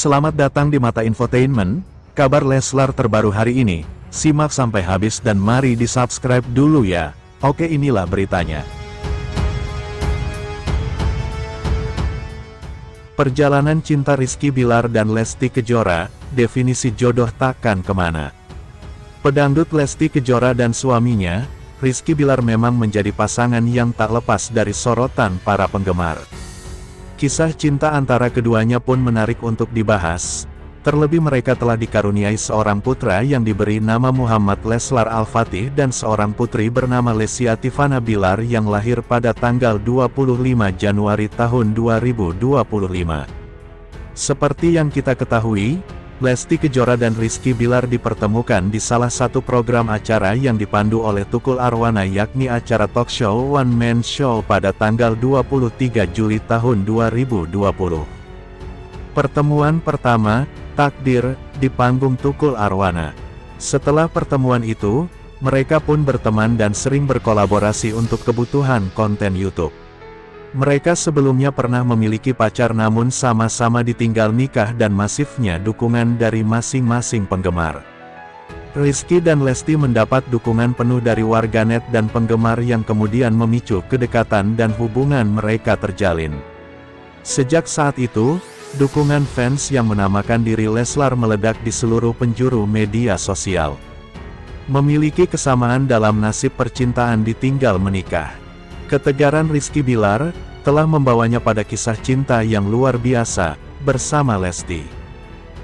Selamat datang di Mata Infotainment, kabar Leslar terbaru hari ini. Simak sampai habis dan mari di-subscribe dulu ya. Oke, inilah beritanya. Perjalanan cinta Rizky Bilar dan Lesti Kejora, definisi jodoh takkan kemana. Pedangdut Lesti Kejora dan suaminya, Rizky Bilar memang menjadi pasangan yang tak lepas dari sorotan para penggemar. Kisah cinta antara keduanya pun menarik untuk dibahas, terlebih mereka telah dikaruniai seorang putra yang diberi nama Muhammad Leslar Al-Fatih dan seorang putri bernama Lesya Tifana Bilar yang lahir pada tanggal 25 Januari tahun 2025. Seperti yang kita ketahui, Lesti Kejora dan Rizky Bilar dipertemukan di salah satu program acara yang dipandu oleh Tukul Arwana, yakni acara talk show One Man Show pada tanggal 23 Juli tahun 2020. Pertemuan pertama, Takdir, di panggung Tukul Arwana. Setelah pertemuan itu, mereka pun berteman dan sering berkolaborasi untuk kebutuhan konten YouTube. Mereka sebelumnya pernah memiliki pacar namun sama-sama ditinggal nikah dan masifnya dukungan dari masing-masing penggemar. Rizky dan Lesti mendapat dukungan penuh dari warganet dan penggemar yang kemudian memicu kedekatan dan hubungan mereka terjalin. Sejak saat itu, dukungan fans yang menamakan diri Leslar meledak di seluruh penjuru media sosial. Memiliki kesamaan dalam nasib percintaan ditinggal menikah. Ketegaran Rizky Bilar telah membawanya pada kisah cinta yang luar biasa bersama Lesti.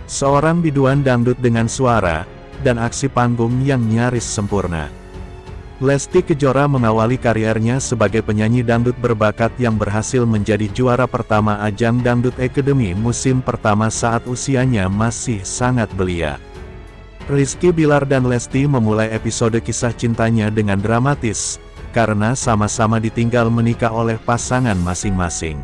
Seorang biduan dangdut dengan suara dan aksi panggung yang nyaris sempurna. Lesti Kejora mengawali karirnya sebagai penyanyi dangdut berbakat yang berhasil menjadi juara pertama ajang Dangdut Academy musim pertama saat usianya masih sangat belia. Rizky Bilar dan Lesti memulai episode kisah cintanya dengan dramatis, karena sama-sama ditinggal menikah oleh pasangan masing-masing.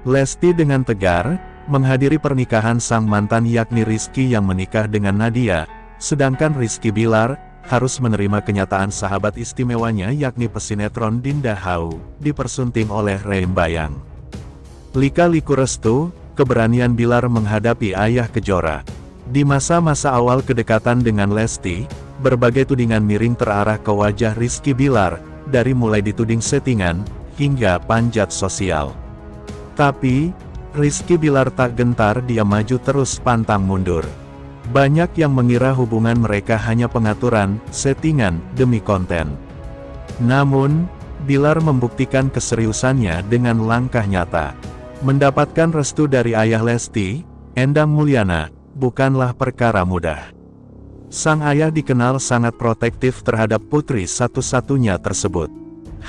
Lesti dengan tegar menghadiri pernikahan sang mantan yakni Rizky yang menikah dengan Nadia, sedangkan Rizky Bilar harus menerima kenyataan sahabat istimewanya yakni pesinetron Dinda Hau, dipersunting oleh Reem Bayang. Lika-liku restu, keberanian Bilar menghadapi ayah Kejora. Di masa-masa awal kedekatan dengan Lesti, berbagai tudingan miring terarah ke wajah Rizky Bilar, dari mulai dituding settingan, hingga panjat sosial. Tapi, Rizky Bilar tak gentar, dia maju terus pantang mundur. Banyak yang mengira hubungan mereka hanya pengaturan, settingan, demi konten. Namun, Bilar membuktikan keseriusannya dengan langkah nyata. Mendapatkan restu dari ayah Lesti, Endang Mulyana, bukanlah perkara mudah. Sang ayah dikenal sangat protektif terhadap putri satu-satunya tersebut.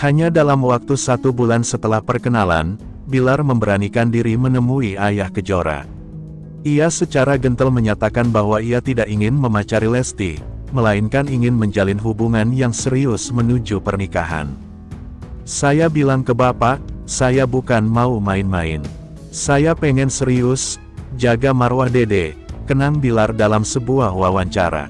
Hanya dalam waktu 1 bulan setelah perkenalan, Bilar memberanikan diri menemui ayah Kejora. Ia secara gentle menyatakan bahwa ia tidak ingin memacari Lesti, melainkan ingin menjalin hubungan yang serius menuju pernikahan. "Saya bilang ke bapak, saya bukan mau main-main. Saya pengen serius, jaga marwah dede," kenang Bilar dalam sebuah wawancara.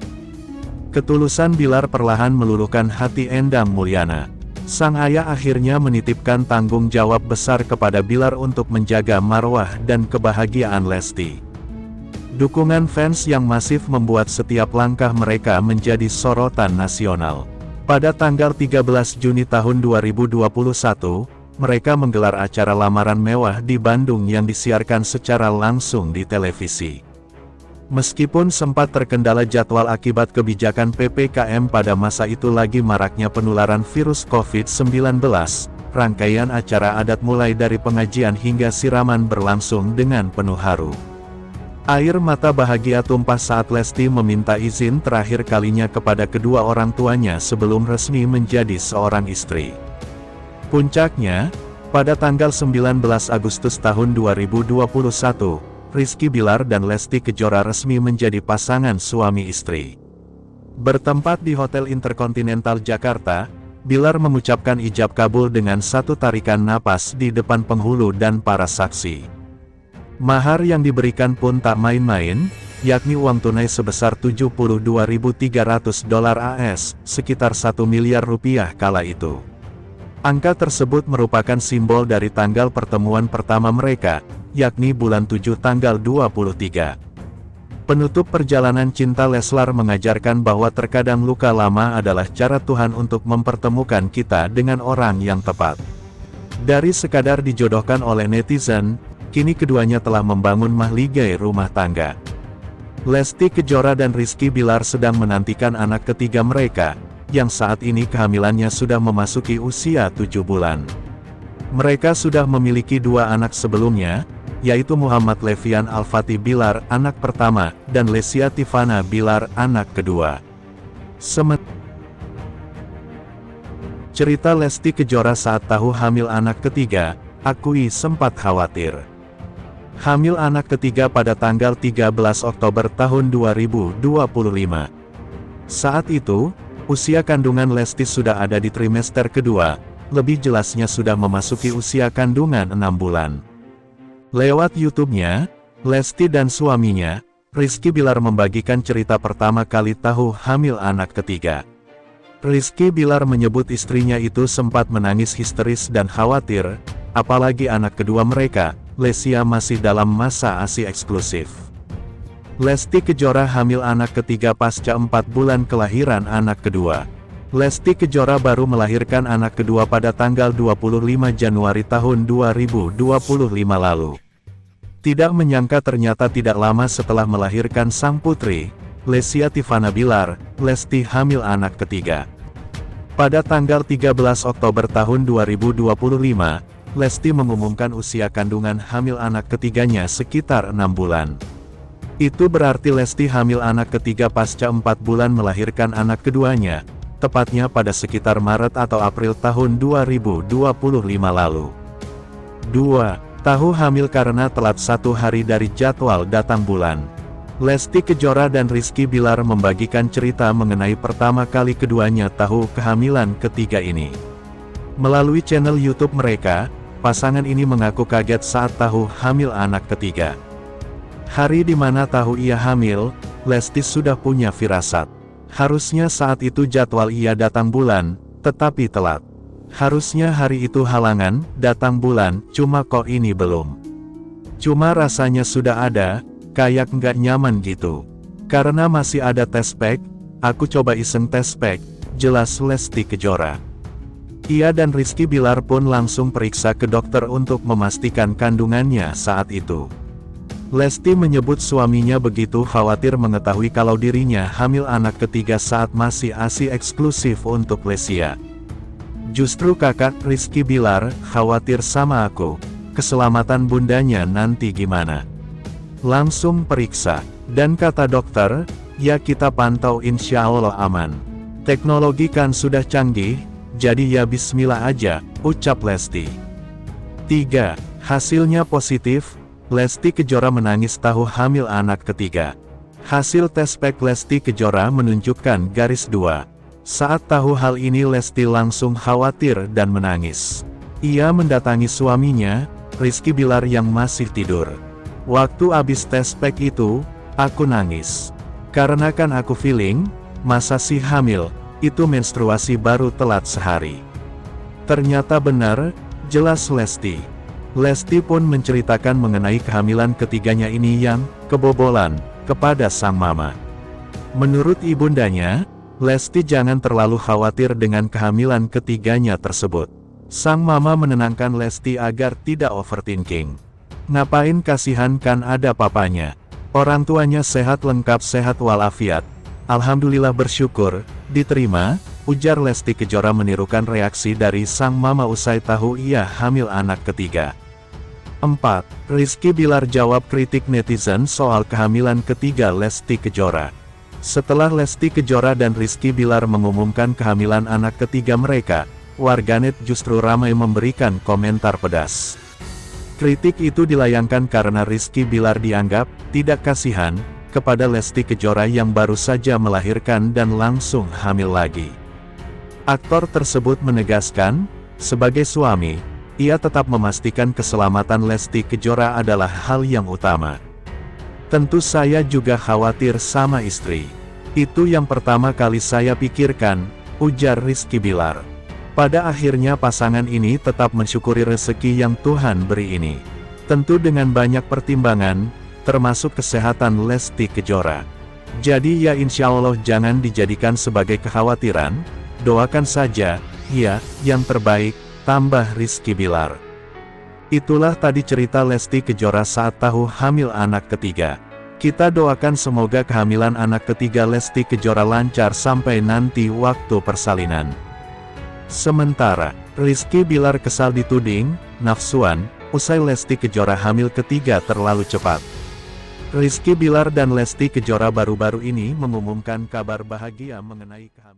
Ketulusan Bilar perlahan meluluhkan hati Endang Mulyana. Sang ayah akhirnya menitipkan tanggung jawab besar kepada Bilar untuk menjaga marwah dan kebahagiaan Lesti. Dukungan fans yang masif membuat setiap langkah mereka menjadi sorotan nasional. Pada tanggal 13 Juni tahun 2021, mereka menggelar acara lamaran mewah di Bandung yang disiarkan secara langsung di televisi. Meskipun sempat terkendala jadwal akibat kebijakan PPKM pada masa itu lagi maraknya penularan virus COVID-19, rangkaian acara adat mulai dari pengajian hingga siraman berlangsung dengan penuh haru. Air mata bahagia tumpah saat Lesti meminta izin terakhir kalinya kepada kedua orang tuanya sebelum resmi menjadi seorang istri. Puncaknya, pada tanggal 19 Agustus tahun 2021, Rizky Bilar dan Lesti Kejora resmi menjadi pasangan suami istri. Bertempat di Hotel Intercontinental Jakarta, Bilar mengucapkan ijab kabul dengan satu tarikan napas di depan penghulu dan para saksi. Mahar yang diberikan pun tak main-main, yakni uang tunai sebesar $72.300 AS, sekitar 1 miliar rupiah kala itu. Angka tersebut merupakan simbol dari tanggal pertemuan pertama mereka, yakni bulan 7 tanggal 23. Penutup perjalanan cinta Leslar mengajarkan bahwa terkadang luka lama adalah cara Tuhan untuk mempertemukan kita dengan orang yang tepat. Dari sekadar dijodohkan oleh netizen, kini keduanya telah membangun mahligai rumah tangga. Lesti Kejora dan Rizky Bilar sedang menantikan anak ketiga mereka, yang saat ini kehamilannya sudah memasuki usia 7 bulan. Mereka sudah memiliki 2 anak sebelumnya, yaitu Muhammad Levian Al-Fatih Bilar, anak pertama, dan Lesia Tivana Bilar, anak kedua. Cerita Lesti Kejora saat tahu hamil anak ketiga, akui sempat khawatir. Hamil anak ketiga pada tanggal 13 Oktober tahun 2025. Saat itu, usia kandungan Lesti sudah ada di trimester kedua, lebih jelasnya sudah memasuki usia kandungan 6 bulan. Lewat YouTube-nya, Lesti dan suaminya, Rizky Bilar membagikan cerita pertama kali tahu hamil anak ketiga. Rizky Bilar menyebut istrinya itu sempat menangis histeris dan khawatir, apalagi anak kedua mereka, Lesia masih dalam masa ASI eksklusif. Lesti Kejora hamil anak ketiga pasca 4 bulan kelahiran anak kedua. Lesti Kejora baru melahirkan anak kedua pada tanggal 25 Januari tahun 2025 lalu. Tidak menyangka ternyata tidak lama setelah melahirkan sang putri, Lesia Tivana Bilar, Lesti hamil anak ketiga. Pada tanggal 13 Oktober tahun 2025, Lesti mengumumkan usia kandungan hamil anak ketiganya sekitar 6 bulan. Itu berarti Lesti hamil anak ketiga pasca 4 bulan melahirkan anak keduanya, tepatnya pada sekitar Maret atau April tahun 2025 lalu. 2. Tahu hamil karena telat 1 hari dari jadwal datang bulan. Lesti Kejora dan Rizky Bilar membagikan cerita mengenai pertama kali keduanya tahu kehamilan ketiga ini. Melalui channel YouTube mereka, pasangan ini mengaku kaget saat tahu hamil anak ketiga. Hari di mana tahu ia hamil, Lesti sudah punya firasat. Harusnya saat itu jadwal ia datang bulan, tetapi telat. Harusnya hari itu halangan, datang bulan, cuma kok ini belum. Cuma rasanya sudah ada, kayak nggak nyaman gitu. Karena masih ada test pack, aku coba iseng test pack, jelas Lesti Kejora. Ia dan Rizky Bilar pun langsung periksa ke dokter untuk memastikan kandungannya saat itu. Lesti menyebut suaminya begitu khawatir mengetahui kalau dirinya hamil anak ketiga saat masih ASI eksklusif untuk Lesia. Justru kakak Rizky Bilar khawatir sama aku, keselamatan bundanya nanti gimana. Langsung periksa, dan kata dokter, ya kita pantau insya Allah aman. Teknologi kan sudah canggih, jadi ya bismillah aja, ucap Lesti. 3. Hasilnya positif, Lesti Kejora menangis tahu hamil anak ketiga. Hasil tes pack Lesti Kejora menunjukkan garis 2. Saat tahu hal ini Lesti langsung khawatir dan menangis. Ia mendatangi suaminya, Rizky Bilar yang masih tidur. Waktu abis tes pack itu, aku nangis. Karena kan aku feeling, masa sih hamil, itu menstruasi baru telat sehari. Ternyata benar, jelas Lesti. Lesti pun menceritakan mengenai kehamilan ketiganya ini yang kebobolan kepada sang mama. Menurut ibundanya, Lesti jangan terlalu khawatir dengan kehamilan ketiganya tersebut. Sang mama menenangkan Lesti agar tidak overthinking. Ngapain kasihan kan ada papanya. Orang tuanya sehat lengkap sehat walafiat. Alhamdulillah bersyukur, diterima, ujar Lesti Kejora menirukan reaksi dari sang mama usai tahu ia hamil anak ketiga. 4. Rizky Bilar jawab kritik netizen soal kehamilan ketiga Lesti Kejora. Setelah Lesti Kejora dan Rizky Bilar mengumumkan kehamilan anak ketiga mereka, warganet justru ramai memberikan komentar pedas. Kritik itu dilayangkan karena Rizky Bilar dianggap tidak kasihan kepada Lesti Kejora yang baru saja melahirkan dan langsung hamil lagi. Aktor tersebut menegaskan, sebagai suami, ia tetap memastikan keselamatan Lesti Kejora adalah hal yang utama. Tentu saya juga khawatir sama istri. Itu yang pertama kali saya pikirkan, ujar Rizky Bilar. Pada akhirnya pasangan ini tetap mensyukuri rezeki yang Tuhan beri ini. Tentu dengan banyak pertimbangan, termasuk kesehatan Lesti Kejora. Jadi ya insya Allah jangan dijadikan sebagai kekhawatiran, doakan saja, ya, yang terbaik, tambah Rizky Bilar. Itulah tadi cerita Lesti Kejora saat tahu hamil anak ketiga. Kita doakan semoga kehamilan anak ketiga Lesti Kejora lancar sampai nanti waktu persalinan. Sementara, Rizky Bilar kesal dituding nafsuan, usai Lesti Kejora hamil ketiga terlalu cepat. Rizky Bilar dan Lesti Kejora baru-baru ini mengumumkan kabar bahagia mengenai kehamilan.